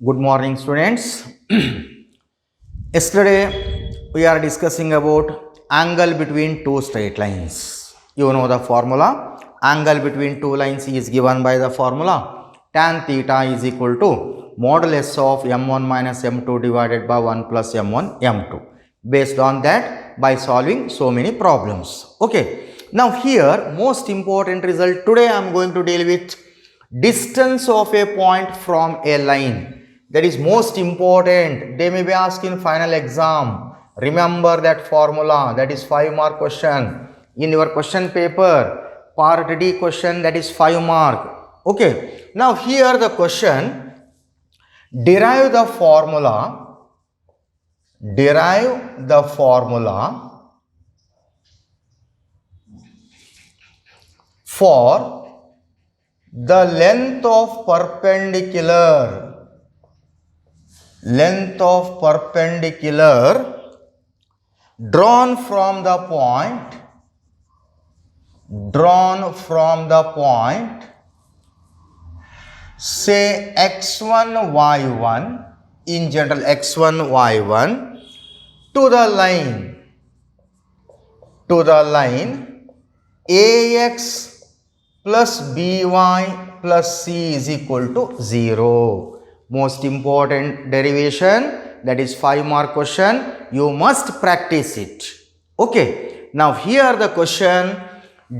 Good morning, students. Yesterday we are discussing about angle between two straight lines. You know the formula. Angle between two lines is given by the formula tan theta is equal to modulus of m1 minus m2 divided by 1 plus m1 m2. Based on that, by solving so many problems. Okay. Now here most important result today I am going to deal with distance of a point from a line. That is most important. They may be asked in final exam. Remember that formula. That is 5-mark question. In your question paper, part D question, that is 5 mark. Okay. Now here the question, derive the formula for the length of perpendicular drawn from the point say x1 y1, in general x1 y1, to the line ax plus by plus c is equal to 0. Most important derivation, that is 5-mark question. You must practice it. Okay. Now here the question,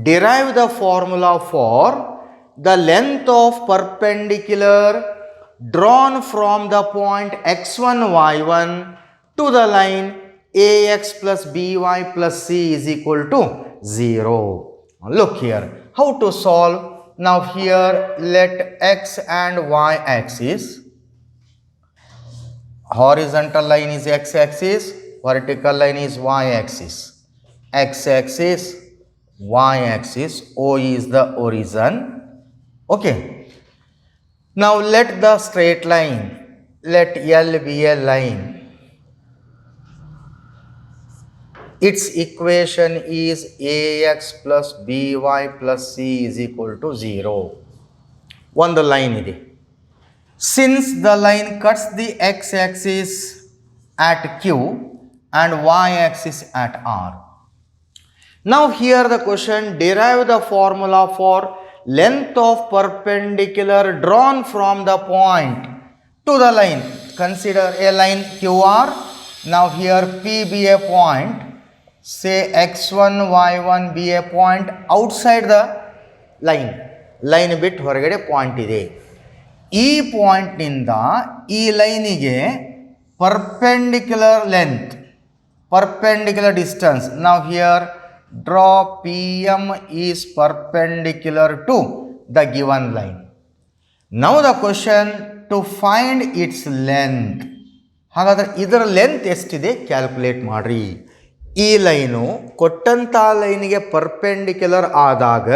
derive the formula for the length of perpendicular drawn from the point x1 y1 to the line ax plus by plus c is equal to 0. Look here, how to solve? Now here let x and y axis, horizontal line is x axis, vertical line is y axis. X axis, y axis, O is the origin. Okay. Now let the straight line, let L be a line. Its equation is ax plus by plus c is equal to 0. One the line is. Since the line cuts the x-axis at Q and y-axis at R. Now here the question, derive the formula for length of perpendicular drawn from the point to the line. Consider a line QR. Now here P be a point, say x1 y1 be a point outside the line bit ಹೊರಗಡೆ point ಇದೆ. ಈ point ನಿಂದ ಈ ಲೈನಿಗೆ perpendicular distance. Now here draw PM is perpendicular to the given line. Now the question, to find its length. ಹಾಗಾದ್ರೆ ಇದರ length ಎಷ್ಟಿದೆ calculate ಮಾಡ್ರಿ. ಈ ಲೈನು ಕೊಟ್ಟಂತ ಲೈನಿಗೆ ಪರ್ಪೆಂಡಿಕ್ಯುಲರ್ ಆದಾಗ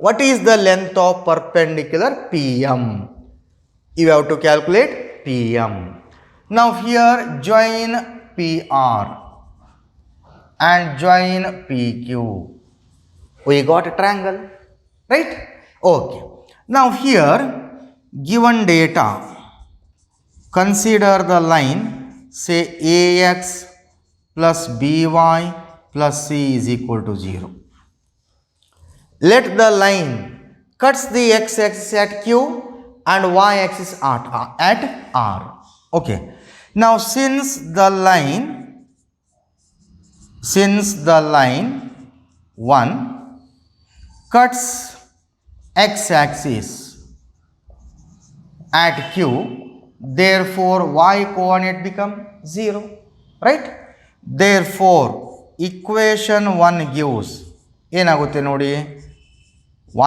what is the length of perpendicular PM? You have to calculate PM. Now here join PR and join PQ. We got a triangle, right? Okay. Now here given data, consider the line say AX plus BY plus C is equal to 0. Let the line cuts the x-axis at Q and y-axis at R. Okay. Now since the line 1 cuts x-axis at Q, therefore y coordinate become 0, right? Therefore equation 1 gives ಏನಾಗುತ್ತೆ ನೋಡಿ,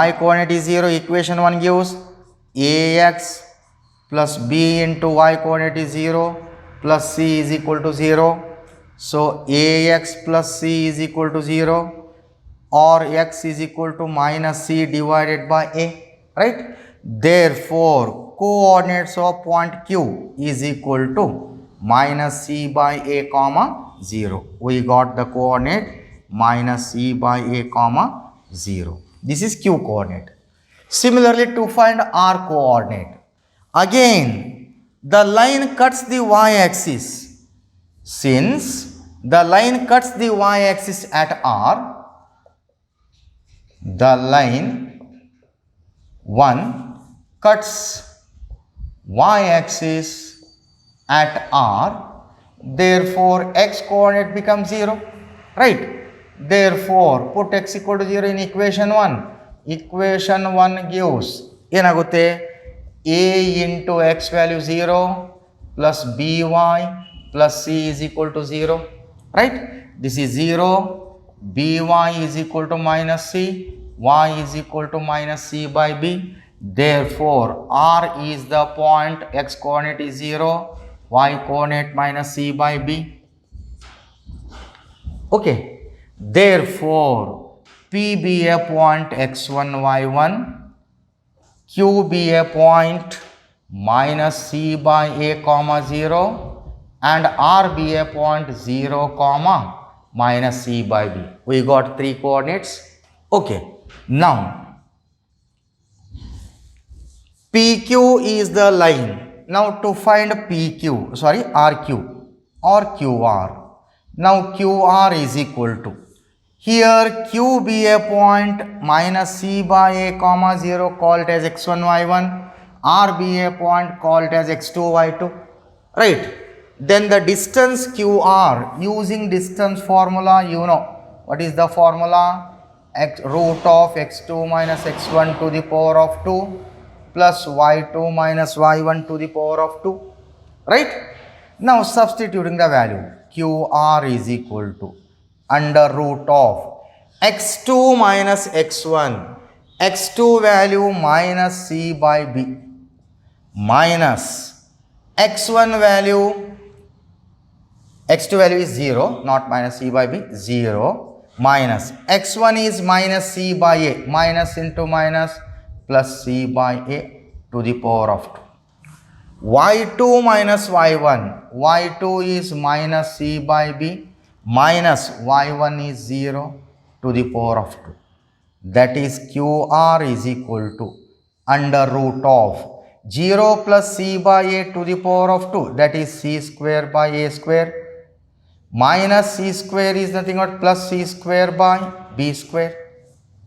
y coordinate is 0, equation 1 gives ax plus b into y coordinate is 0 plus c is equal to 0. So ax plus c is equal to 0 or x is equal to minus c divided by a, right? Therefore coordinates of point Q is equal to minus c by a comma 0. We got the coordinate minus c by a comma 0. This is Q coordinate. Similarly, to find R coordinate, again the line cuts the y-axis. Since the line cuts the y-axis at R, the line 1 cuts y-axis at R, therefore x coordinate becomes 0, right? Therefore, put x equal to 0 in equation 1. Equation 1 gives ಏನಾಗುತ್ತೆ a into x value 0 plus by plus c is equal to 0, right? This is 0, by is equal to minus c, y is equal to minus c by b. Therefore, R is the point, x coordinate is 0, y coordinate minus c by b. Okay. Therefore, P be a point x1, y1, Q be a point minus c by a comma 0, and R be a point 0 comma minus c by b. We got 3 coordinates. Okay. Now, PQ is the line. Now, to find PQ, sorry, RQ or QR. Now, QR is equal to, here Q be a point minus c by a comma 0, call it as x1, y1, R be a point, call it as x2, y2, right? Then the distance QR, using distance formula, you know, what is the formula? Root of x2 minus x1 to the power of 2 plus y2 minus y1 to the power of 2, right? Now, substituting the value, QR is equal to under root of x2 minus x1, x2 value minus c by b, minus x1 value, x2 value is 0, not minus c by b, 0, minus x1 is minus c by a, minus into minus plus c by a to the power of 2. y2 minus y1, y2 is minus c by b, minus y1 is 0 to the power of 2. That is QR is equal to under root of 0 plus c by a to the power of 2, that is c square by a square, minus c square is nothing but plus c square by b square,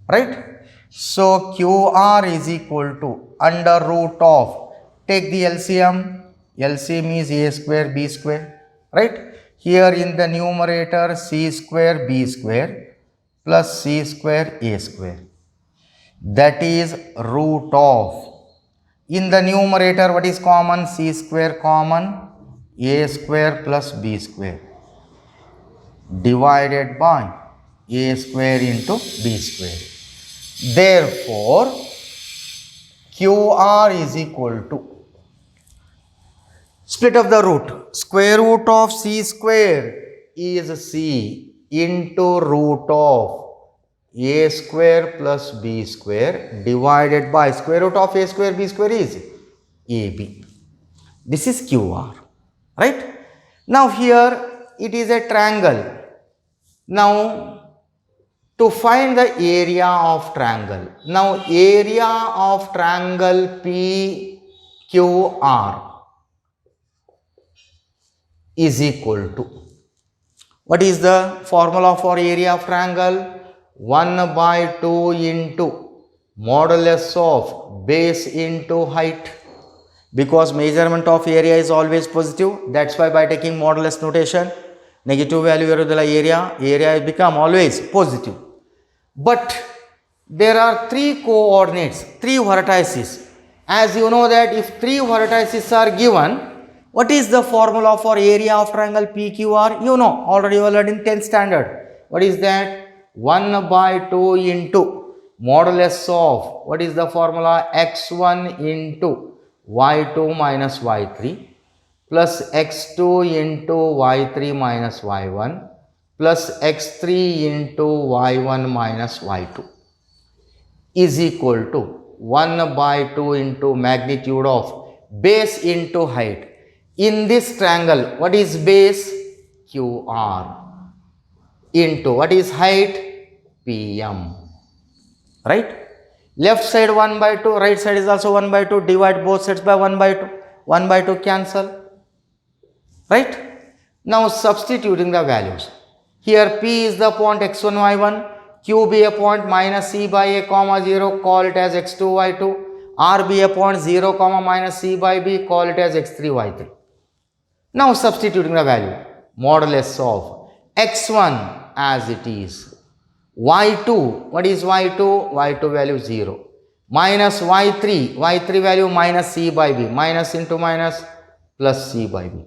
right? So, QR is equal to under root of, take the LCM, LCM is a square b square, right? Here in the numerator c square b square plus c square a square, that is root of, in the numerator what is common? C square common, a square plus b square divided by a square into b square. Therefore, QR is equal to, split of the root, square root of c square is c into root of a square plus b square divided by square root of a square b square is ab. This is QR, right? Now, here it is a triangle. Now, to find the area of triangle, now area of triangle PQR is equal to, what is the formula for area of triangle? 1 by 2 into modulus of base into height, because measurement of area is always positive. That's why by taking modulus notation, negative value irodilla area become always positive. But there are 3 coordinates, 3 vertices. As you know that if 3 vertices are given, what is the formula for area of triangle PQR? You know, already you learned in 10th standard. What is that? 1 by 2 into modulus of, what is the formula? x1 into y2 minus y3 plus x2 into y3 minus y1 plus x3 into y1 minus y2 is equal to 1 by 2 into magnitude of base into height. In this triangle, what is base? QR into what is height? PM, right? Left side 1 by 2, right side is also 1 by 2, divide both sides by 1 by 2. 1 by 2 cancel, right? Now substituting the values. Here P is the point x1, y1, Q be a point minus C by a comma 0, call it as x2, y2, R be a point 0 comma minus C by B, call it as x3, y3. Now substituting the value, modulus of x1 as it is, y2, what is y2? y2 value 0, minus y3 value minus C by B, minus into minus plus C by B,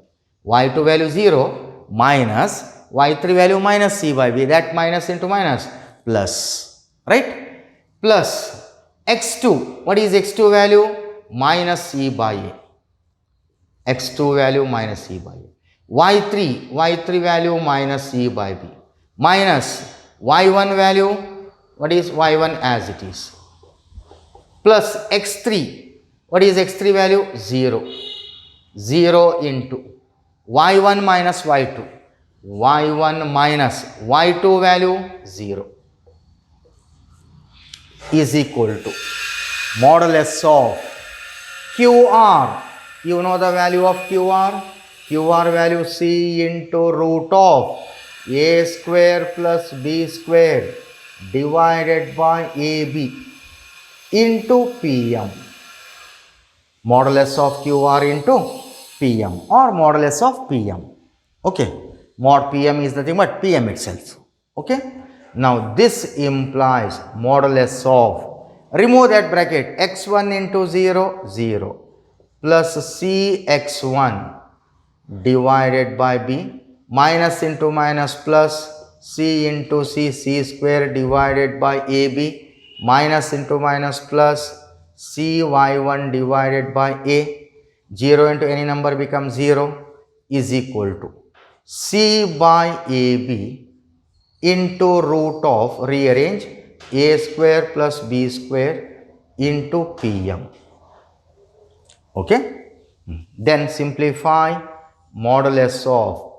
y2 value 0 minus y3 value minus C by B, that minus into minus plus, right? Plus x2, what is x2 value? Minus C by A, x2 value minus C by A, y3 value minus C by B, minus y1 value, what is y1 as it is, plus x3, what is x3 value? 0, 0 into y1 minus y2, y1 minus y2 value 0 is equal to modulus of QR. You know the value of QR? QR value C into root of A square plus B square divided by AB into PM. Modulus of QR into PM or modulus of PM. Okay. Mod PM is nothing but PM itself. Okay. Now this implies modulus of, remove that bracket, x1 into 0, 0 plus Cx1 divided by B, minus into minus plus C into C, C square divided by AB, minus into minus plus Cy1 divided by A, 0 into any number becomes 0 is equal to C by AB into root of, rearrange, A square plus B square into PM. Okay. Then simplify modulus of,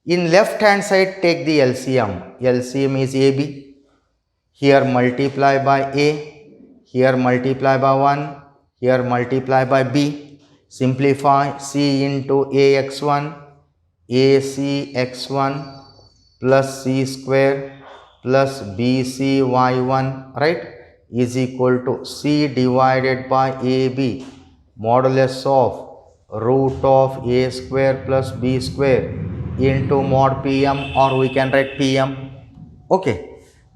in left hand side take the LCM, LCM is AB, here multiply by A, here multiply by 1, here multiply by B, simplify C into AX1, ACX1 plus C square plus BCY1, right, is equal to C divided by AB modulus of root of A square plus B square into mod PM, or we can write PM. Okay.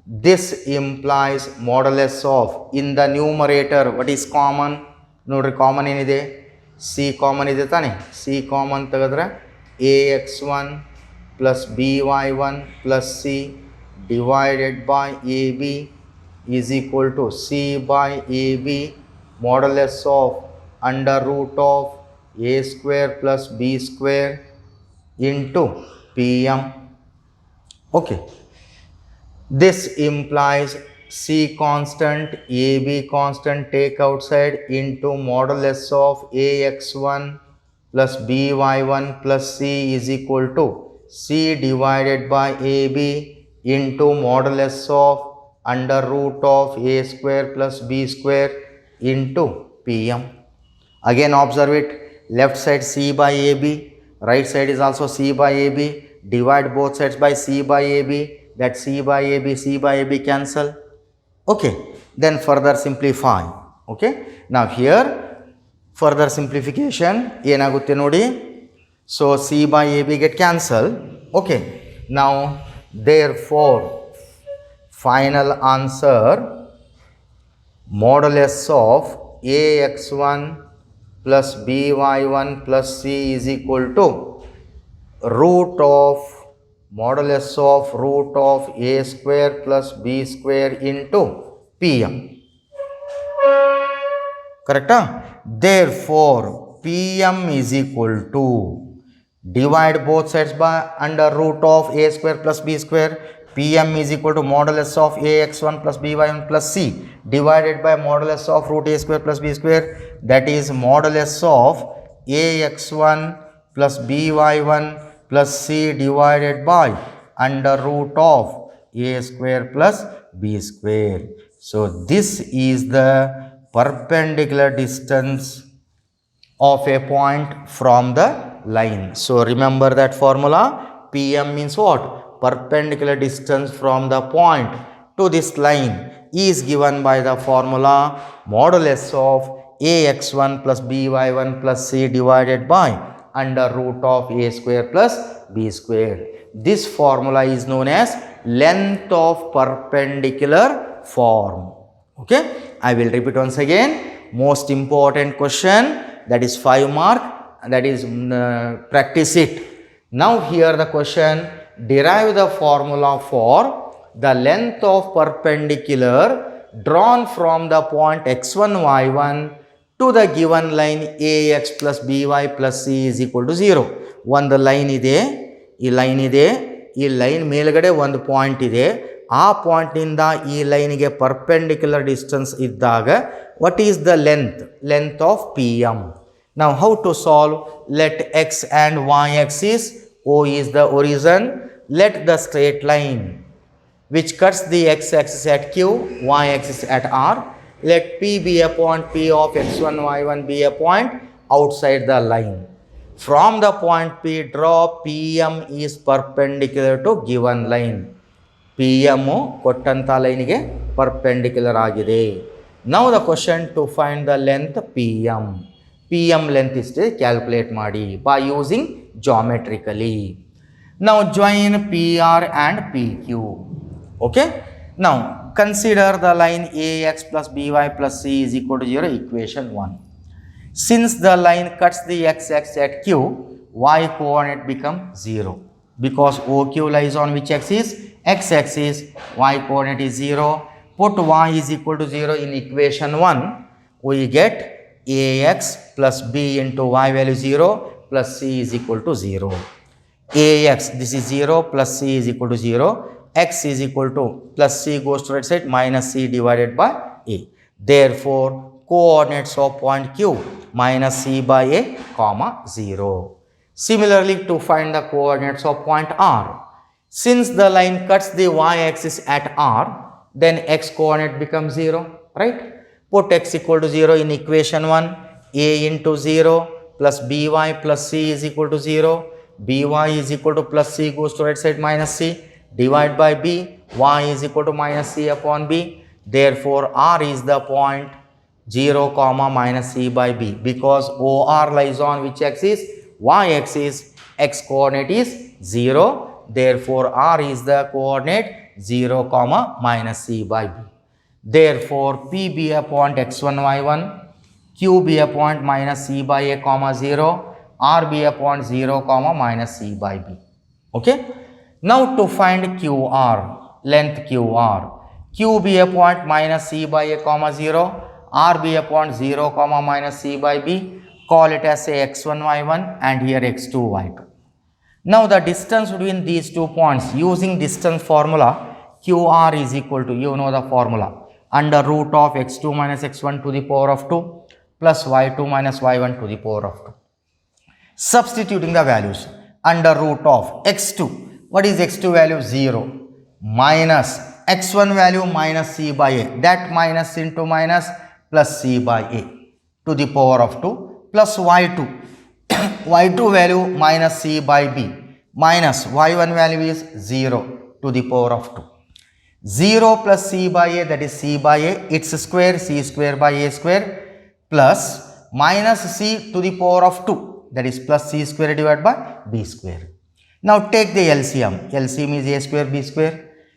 This implies modulus of, in the numerator what is common? Nodri common enide? C common ide tane? C common tagadre AX1 plus by1 plus c divided by ab is equal to c by ab modulus of under root of a square plus b square into pm. Okay. This implies c constant, ab constant take outside into modulus of ax1 plus by1 plus c is equal to c divided by AB into modulus of under root of A square plus B square into PM. Again observe it, left side C by AB, right side is also C by AB, divide both sides by C by AB, that C by AB cancel. Okay, then further simplify. Okay, now here further simplification ಏನಾಗುತ್ತೆ ನೋಡಿ. So C by AB get cancelled. Okay. Now therefore final answer modulus of AX1 plus BY1 plus C is equal to root of modulus of root of A square plus B square into PM. Correct? Therefore PM is equal to, divide both sides by under root of a square plus b square, PM is equal to modulus of ax1 plus by1 plus c divided by modulus of root a square plus b square, that is modulus of ax1 plus by1 plus c divided by under root of a square plus b square. So this is the perpendicular distance of a point from the line. So remember that formula. PM means what? Perpendicular distance from the point to this line is given by the formula modulus of ax1 plus by1 plus c divided by under root of a square plus b square. This formula is known as length of perpendicular form. Okay, I will repeat once again. Most important question, that is 5 mark, that is practice it. Now here the question, derive the formula for the length of perpendicular drawn from the point x1 y1 to the given line ax plus by plus c is equal to 0. ಒಂದು line ಇದೆ, ಈ line ಮೇಲ್ಗಡೆ ಒಂದು point ಇದೆ, ಆ ಪಾಯಿಂಟ್ನಿಂದ ಈ ಲೈನಿಗೆ perpendicular distance ಇದ್ದಾಗ what is the length of PM. Now how to solve? Let x and y axis, O is the origin, let the straight line which cuts the x axis at Q, y axis at R, let P be a point P of x1 y1 be a point outside the line. From the point P, draw PM is perpendicular to given line. PM ಕೊಟ್ಟಂತ ಲೈನಿಗೆ perpendicular ಆಗಿದೆ. Now the question, to find the length PM. PM length is calculate ಮಾಡಿ by using geometrically. Now join PR and PQ. Okay. Now consider the line AX plus BY plus C is equal to 0, equation 1. Since the line cuts the x-axis at Q, y coordinate become 0. Because OQ lies on which axis? X-axis, y coordinate is 0. Put y is equal to 0 in equation 1. We get AX plus B into y value 0 plus C is equal to 0. AX, this is 0 plus C is equal to 0. X is equal to plus C goes to right side minus C divided by A. Therefore, coordinates of point Q minus C by A comma 0. Similarly, to find the coordinates of point R, since the line cuts the y-axis at R, then x coordinate becomes 0, right? Put x equal to 0 in equation 1. A into 0 plus by plus c is equal to 0. By is equal to plus c goes to right side minus c. Divide by b, y is equal to minus c upon b. Therefore, R is the point 0 comma minus c by b. Because OR lies on which axis? Y axis. X coordinate is 0. Therefore, R is the coordinate 0 comma minus c by b. Therefore, P be a point x1 y1, Q be a point minus c by a comma 0, R be a point 0 comma minus c by b. Okay. Now to find QR, length QR, Q be a point minus c by a comma 0, R be a point 0 comma minus c by b. Call it as a x1 y1 and here x2 y2. Now the distance between these 2 points, using distance formula, QR is equal to, you know the formula, under root of x2 minus x1 to the power of 2 plus y2 minus y1 to the power of 2. Substituting the values, under root of x2, what is x2 value? 0, minus x1 value minus c by a, that minus into minus plus c by a to the power of 2 plus y2, y2 value minus c by b minus y1 value is 0 to the power of 2. 0 plus c by a, that is c by a, its square, c square by a square, plus minus c to the power of 2, that is plus c square divided by b square. Now take the LCM. LCM is a square b square.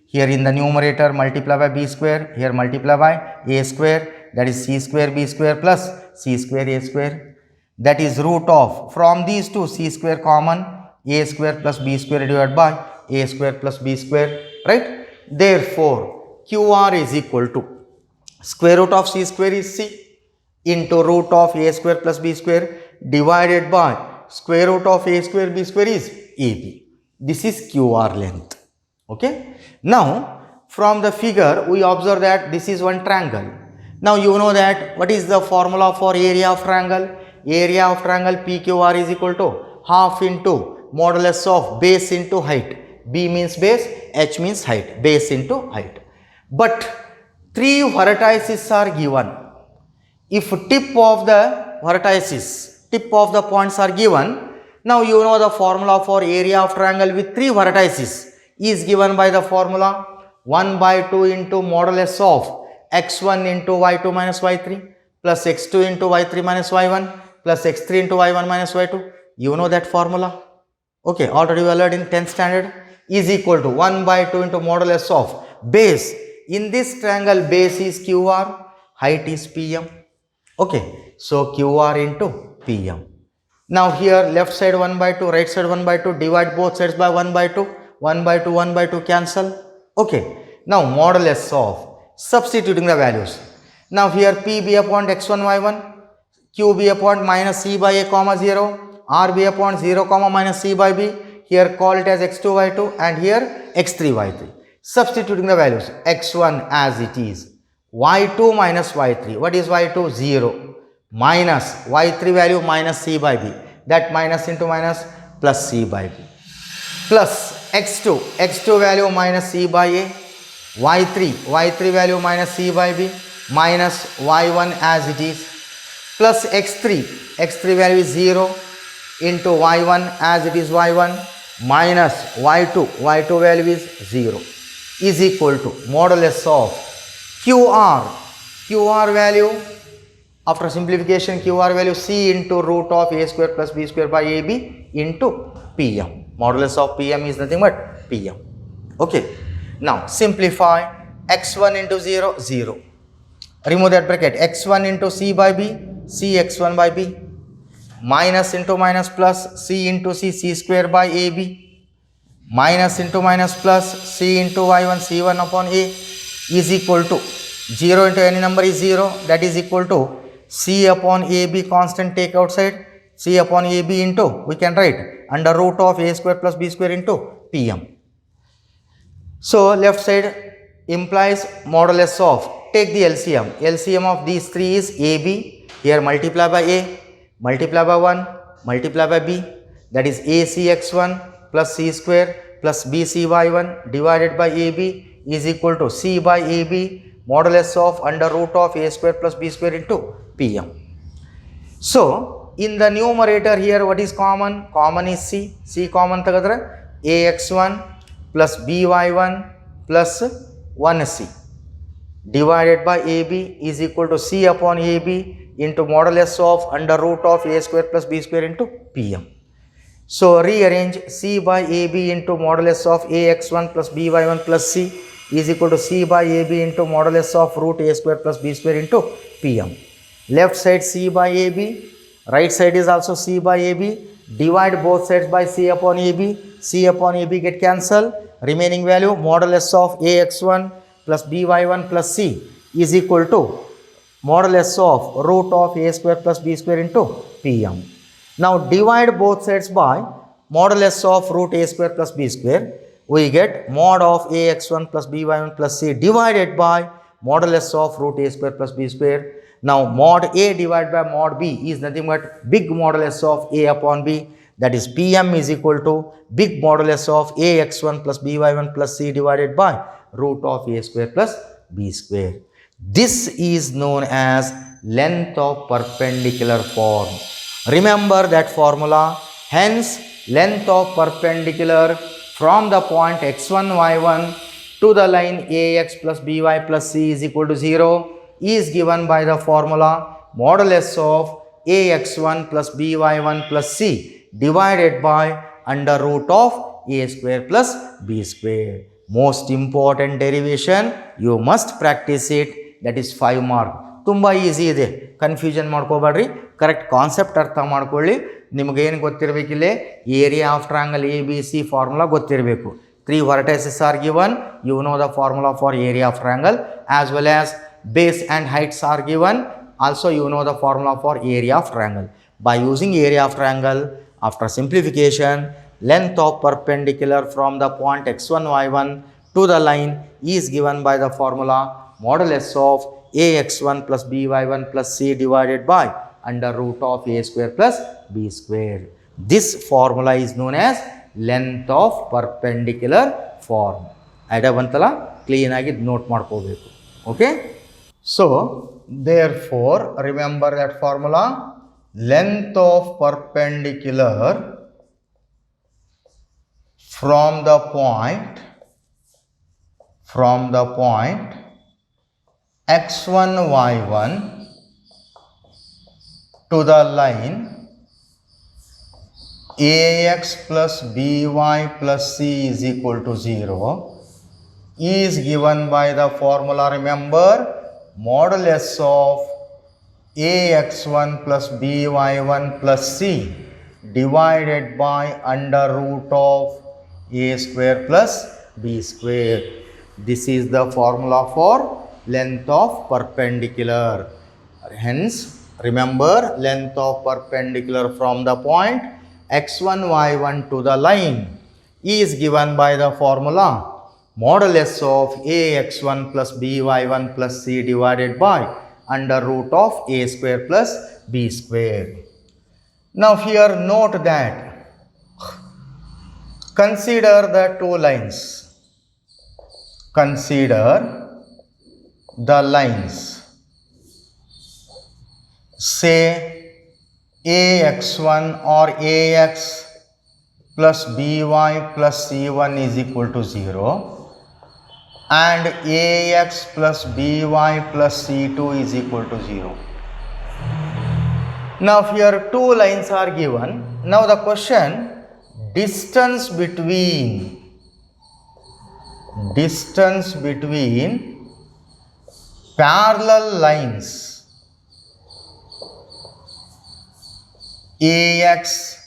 Here in the numerator multiply by b square, here multiply by a square, that is c square b square plus c square a square. That is root of, from these two, c square common, a square plus b square divided by a square plus b square, right? Therefore, QR is equal to square root of c square is c into root of a square plus b square divided by square root of a square b square is AB. This is QR length. Okay. Now, from the figure, we observe that this is one triangle. Now, you know that what is the formula for area of triangle? Area of triangle PQR is equal to half into modulus of base into height. B means base, H means height, base into height. But 3 vertices are given. If tip of the vertices tip of the points are given. Now you know the formula for area of triangle with 3 vertices is given by the formula 1 by 2 into modulus of x1 into y2 minus y3 plus x2 into y3 minus y1 plus x3 into y1 minus y2. You know that formula? Okay, already we learned in 10th standard, is equal to 1 by 2 into modulus of base. In this triangle, base is QR, height is PM. Okay, so QR into PM. Now here left side 1 by 2, right side 1 by 2, divide both sides by 1 by 2, 1 by 2, 1 by 2 cancel. Okay, now modulus of substituting the values. Now here P be upon x1 y1, Q be upon minus C by a comma 0, R be upon 0 comma minus C by b. Here call it as x2 y2 and here x3 y3. Substituting the values, x1 as it is, y2 minus y3. What is y2? 0. Minus y3 value minus C by b. That minus into minus plus C by b. Plus x2 value minus C by a. y3 value minus C by b minus y1 as it is. Plus x3 value is 0 into y1 as it is y1 minus y2 value is 0 is equal to modulus of QR value, after simplification QR value C into root of a square plus b square by ab into PM. Modulus of PM is nothing but PM. Okay, now simplify x1 into 0, 0. Remove that bracket, x1 into C by b, C x1 by b, minus into minus plus C into C square by AB, minus into minus plus C into y1 C1 upon A is equal to 0 into any number is 0, that is equal to C upon AB constant take outside, C upon AB into, we can write under root of A square plus B square into PM. So left side implies modulus of, take the LCM of these three is AB, here multiply by A, multiply by 1, multiply by b, that is ACX1 plus C square plus BCY1 divided by AB is equal to C by AB modulus of under root of A square plus B square into PM. So in the numerator here what is common? Common is C common tagadre AX1 plus BY1 plus 1C divided by AB is equal to C upon AB into modulus of under root of A square plus B square into PM. So rearrange C by AB into modulus of AX1 plus BY1 plus C is equal to C by AB into modulus of root A square plus B square into PM. Left side C by AB, right side is also C by AB, divide both sides by C upon AB get cancelled, remaining value modulus of AX1 plus BY1 plus C is equal to modulus of root of A square plus B square into PM. Now divide both sides by modulus of root A square plus B square, we get mod of AX1 plus BY1 plus C divided by modulus of root A square plus B square. Now mod A divided by mod B is nothing but big modulus of A upon B, that is PM is equal to big modulus of AX1 plus BY1 plus C divided by root of A square plus B square. This is known as length of perpendicular form. Remember that formula. Hence, length of perpendicular from the point x1, y1 to the line ax plus by plus c is equal to 0 is given by the formula modulus of ax1 plus by1 plus c divided by under root of a square plus b square. Most important derivation, you must practice it, that is 5 mark. ತುಂಬ easy ಇದೆ, confusion ಮಾಡ್ಕೋಬೇಡ್ರಿ, correct concept ಅರ್ಥ ಮಾಡ್ಕೊಳ್ಳಿ. ನಿಮಗೇನು ಗೊತ್ತಿರಬೇಕಿಲ್ಲೇ area of triangle A B C formula ಗೊತ್ತಿರಬೇಕು. 3 vertices are given, you know the formula for area of triangle, as well as base and heights are given, also you know the formula for area of triangle. By using area of triangle, after simplification, length of perpendicular from the point x1 y1 to the line is given by the formula modulus of ax1 plus by1 plus c divided by under root of a square plus b square. This formula is known as length of perpendicular form. Idea ಬಂತಲ್ಲ, ಕ್ಲೀನಾಗಿ note ಮಾಡ್ಕೋಬೇಕು. Okay, so therefore remember that formula, length of perpendicular from the point x1 y1 to the line ax plus by plus c is equal to 0 is given by the formula, remember, modulus of ax1 plus by1 plus c divided by under root of a square plus b square. This is the formula for length of perpendicular. Hence, remember, length of perpendicular from the point x1 y1 to the line is given by the formula modulus of ax1 plus by1 plus c divided by under root of a square plus b square. Now here note that consider the two lines. Consider the lines. Say ax1 or ax plus by plus c1 is equal to 0 and ax plus by plus c2 is equal to 0. Now here two lines are given. Now the question, distance between parallel lines ax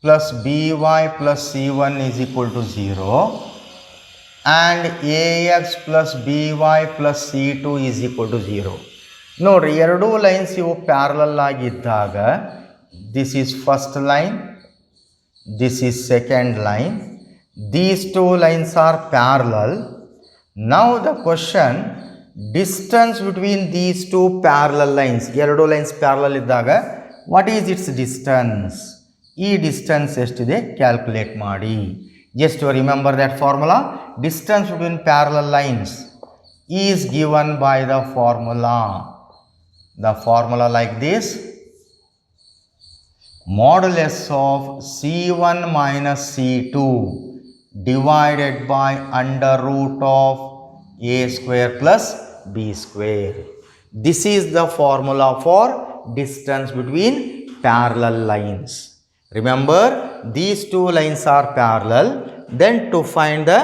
plus by plus c1 is equal to 0 and ax plus by plus c2 is equal to 0. ನೋಡ್ರಿ, ಎರಡೂ lines ಇವು parallel ಆಗಿದ್ದಾಗ this is first line, this is second line, these two lines are parallel. Now the question, distance between these two parallel lines, ಎರಡು lines parallel ಇದ್ದಾಗ what is its distance? ಈ distance ಎಷ್ಟಿದೆ calculate ಮಾಡಿ. Just to remember that formula, distance between parallel lines is given by the formula. The formula like this: modulus of c1 minus c2 divided by under root of a square plus b square. This is the formula for distance between parallel lines. Remember, these two lines are parallel. Then to find the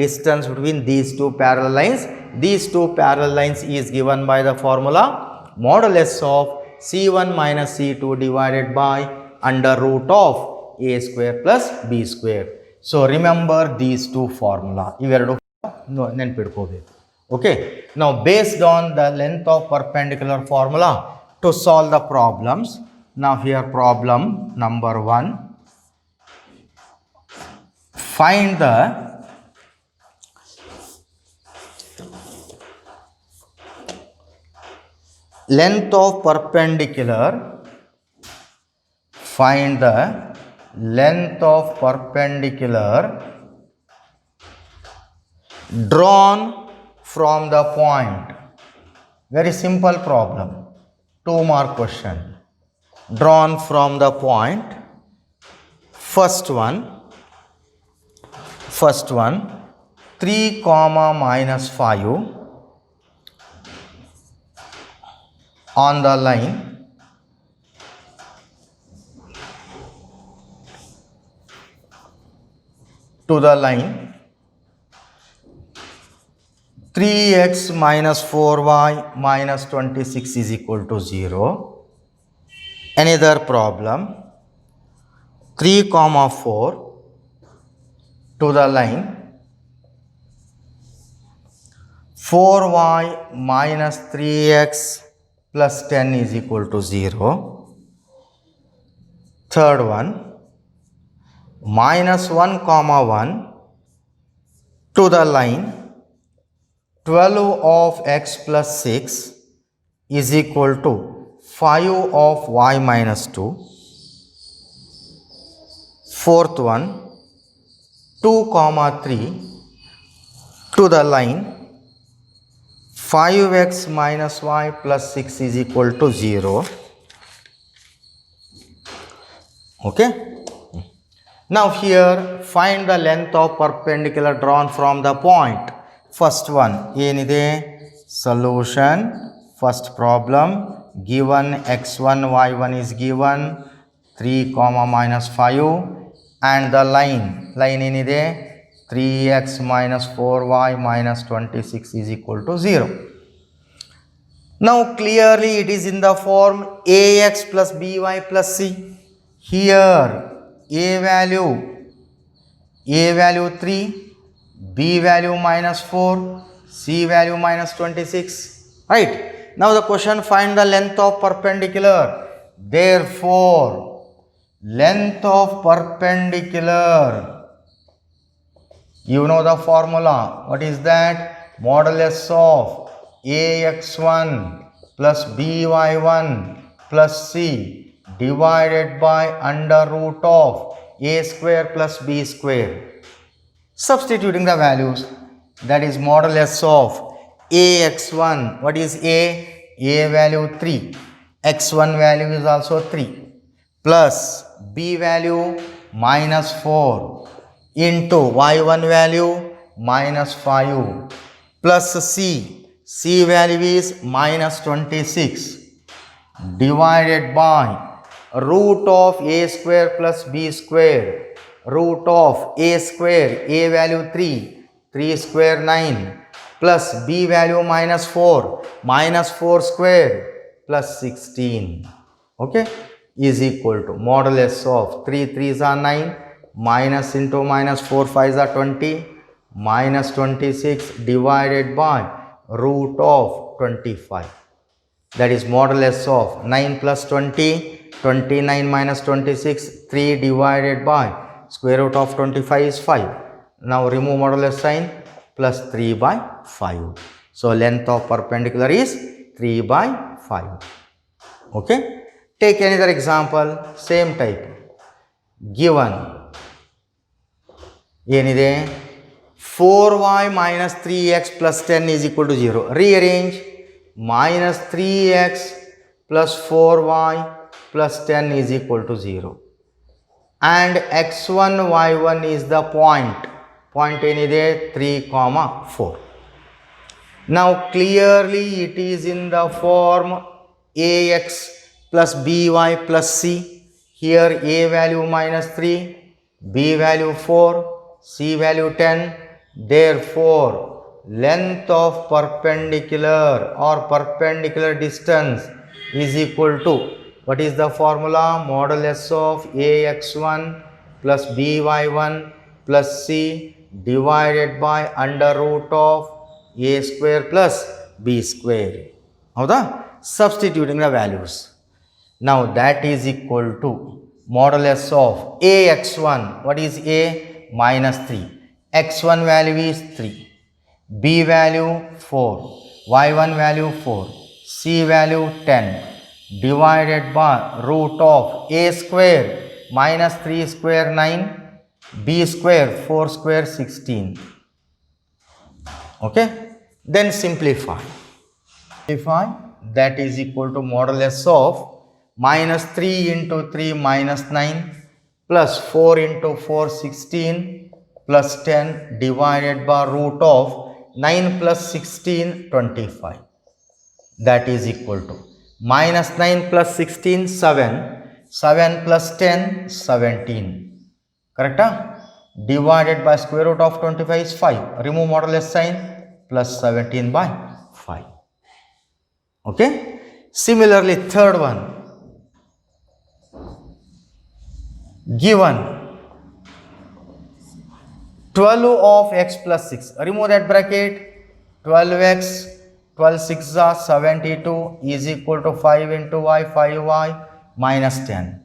distance between these two parallel lines, these two parallel lines is given by the formula modulus of c1 minus c2 divided by under root of a square plus b square. So remember these two formula. ಇವೆರಡು ನೆನಪಿಟ್ಕೋಬೇಕು. Okay. Now based on the length of perpendicular formula to solve the problems. Now here problem number 1. Find the length of perpendicular, find the length of perpendicular drawn from the point. Very simple problem. 2 mark question. Drawn from the point. First one 3 comma minus 5 on the line to the line 3x minus 4y minus 26 is equal to 0. Another problem 3 comma 4 to the line 4y minus 3x plus 10 is equal to 0. Third one, minus 1 comma 1 to the line 12 of x plus 6 is equal to 5 of y minus 2. Fourth one, 2 comma 3 to the line 5x minus y plus 6 is equal to 0. Okay. Now here find the length of perpendicular drawn from the point. First one ಏನಿದೆ solution. First problem given x1 y1 is given 3 comma minus 5 and the line ಏನಿದೆ 3x minus 4y minus 26 is equal to 0. Now clearly it is in the form ax plus by plus c. Here a value 3, b value minus 4, c value minus 26, right? Now the question, find the length of perpendicular. Therefore length of perpendicular, you know the formula. What is that? Modulus of ax1 plus by1 plus c divided by under root of a square plus b square. Substituting the values, that is modulus of ax1, what is a value 3, x1 value is also 3, plus b value minus 4 into y1 value minus 5 plus c value is minus 26 divided by root of a square plus b square, root of a square, a value 3 square 9 plus b value minus 4 square plus 16, okay, is equal to modulus of 3 3s are 9, minus into minus 4 5s are 20, minus 26 divided by root of 25. That is modulus of 9 plus 20, 29 minus 26, 3 divided by square root of 25 is 5. Now remove modulus sign, plus 3 by 5. So length of perpendicular is 3 by 5. Okay. Take another example, same type. Given ಏನಿದೆ 4y minus 3x plus 10 is equal to 0. Rearrange. Minus 3x plus 4y plus 10 is equal to 0. And x1 y1 is the point. Point ಏನಿದೆ 3 comma 4. Now clearly it is in the form ax plus by plus c. Here a value minus 3, b value 4, c value 10. Therefore length of perpendicular or perpendicular distance is equal to, what is the formula? Modulus of ax1 plus by1 plus c divided by under root of a square plus b square. Howda? Substituting the values. Now that is equal to modulus of ax1, what is a? Minus 3. x1 value is 3, b value 4, y1 value 4, c value 10 divided by root of a square minus 3 square 9, b square 4 square 16. Okay. Then simplify. That is equal to modulus of minus 3 into 3 minus 9 plus 4 into 4 16 plus 10 divided by root of 9 plus 16 25. That is equal to minus 9 plus 16 7 plus 10 17. Correct? Divided by square root of 25 is 5. Remove modulus sign, plus 17 by 5. Okay. Similarly third one. Given 12 of x plus 6. Remove that bracket. 12x, 12 6 are 72 is equal to 5 into y, 5y minus 10.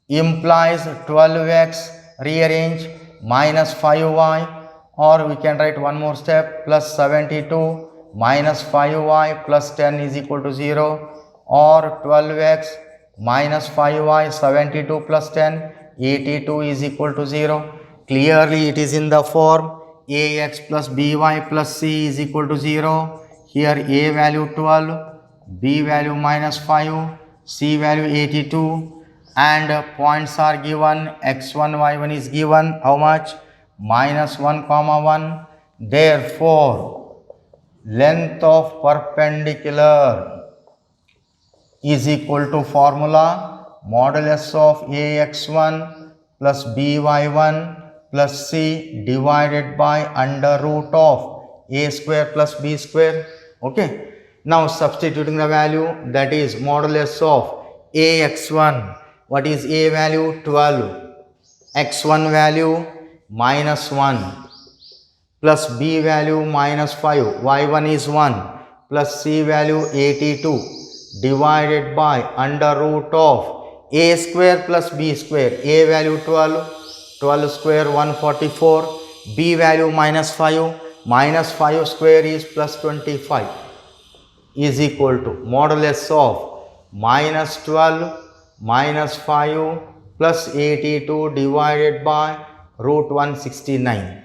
Implies 12x, rearrange, minus 5y, or we can write one more step, plus 72 minus 5y plus 10 is equal to 0, or 12x minus 5y 72 plus 10 82 is equal to 0. Clearly it is in the form ax plus by plus c is equal to 0. Here a value 12, b value minus 5, c value 82, and points are given, x1 y1 is given how much, minus 1 comma 1. Therefore length of perpendicular is equal to formula modulus of ax1 plus by1 plus c divided by under root of a square plus b square. Okay, now substituting the value, that is modulus of ax1, what is a value, 12, x1 value minus 1 plus b value minus 5, y1 is 1 plus c value 82 divided by under root of a square plus b square, a value 12, 12 square 144, b value minus 5 square is plus 25 is equal to modulus of minus 12 minus 5 plus 82 divided by root 169.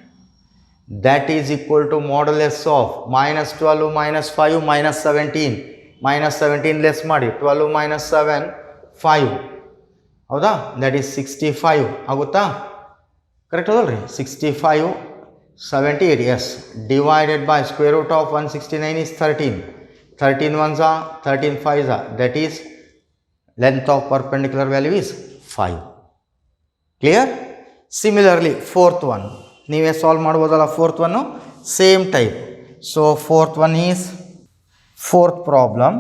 That is equal to modulus of minus 12 minus 5 minus 17, minus 17 less ಮಾಡಿ 12 minus 7 5 ಹೌದಾ, that is 65 ಆಗುತ್ತಾ, correct ಹೌದಲ್ರಿ, 65 78 S divided by square root of 169 is 13, 13 ones are 13 5s are, that is length of perpendicular value is 5. Clear? Similarly fourth one ನೀವೇ solve ಮಾಡ್ಬೋದಲ್ಲ, fourth one same type. So fourth one is, fourth problem,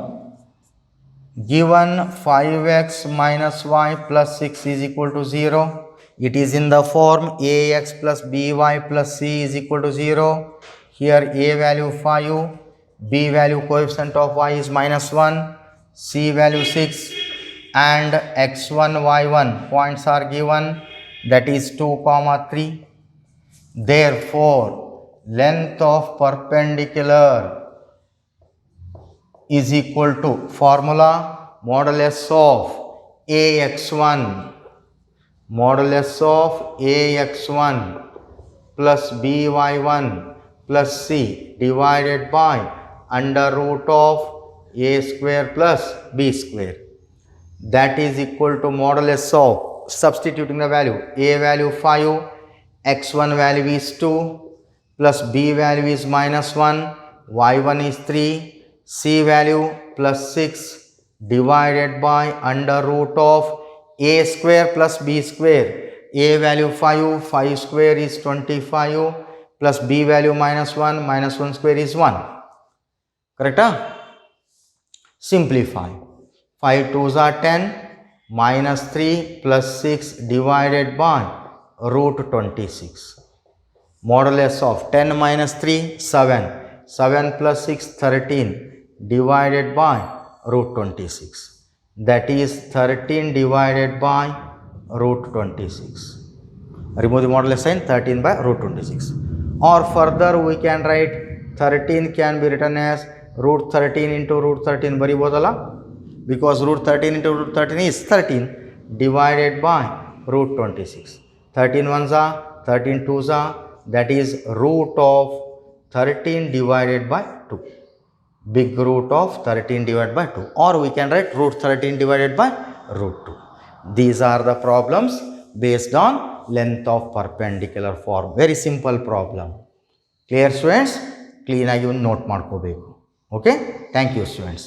given 5x minus y plus 6 is equal to 0. It is in the form ax plus by plus c is equal to 0. Here a value 5, b value coefficient of y is minus 1, c value 6 and x1 y1 points are given, that is 2 comma 3. Therefore length of perpendicular is equal to formula modulus of ax1 plus by1 plus c divided by under root of a square plus b square. That is equal to modulus of, substituting the value, a value 5, x1 value is 2 plus b value is minus 1, y1 is 3, c value plus 6 divided by under root of a square plus b square, a value 5, 5 square is 25 plus b value minus 1 square is 1. Correct? Simplify. 5 2s are 10, minus 3 plus 6 divided by root 26. Modulus of 10 minus 3 7, 7 plus 6 13 divided by root 26. That is 13 divided by root 26. Remove the modulus sign, 13 by root 26. Or further we can write 13 can be written as root 13 into root 13 ಬರಿಬೋದಲ್ಲ, because root 13 into root 13 is 13 divided by root 26. 13 ones are 13 twos are, that is root of 13 divided by 2, big root of 13 divided by 2, or we can write root 13 divided by root 2. These are the problems based on length of perpendicular form. Very simple problem. Clear students? Clean ಆಗಿ ಒಂದು note ಮಾಡ್ಕೋಬೇಕು. Okay, thank you students.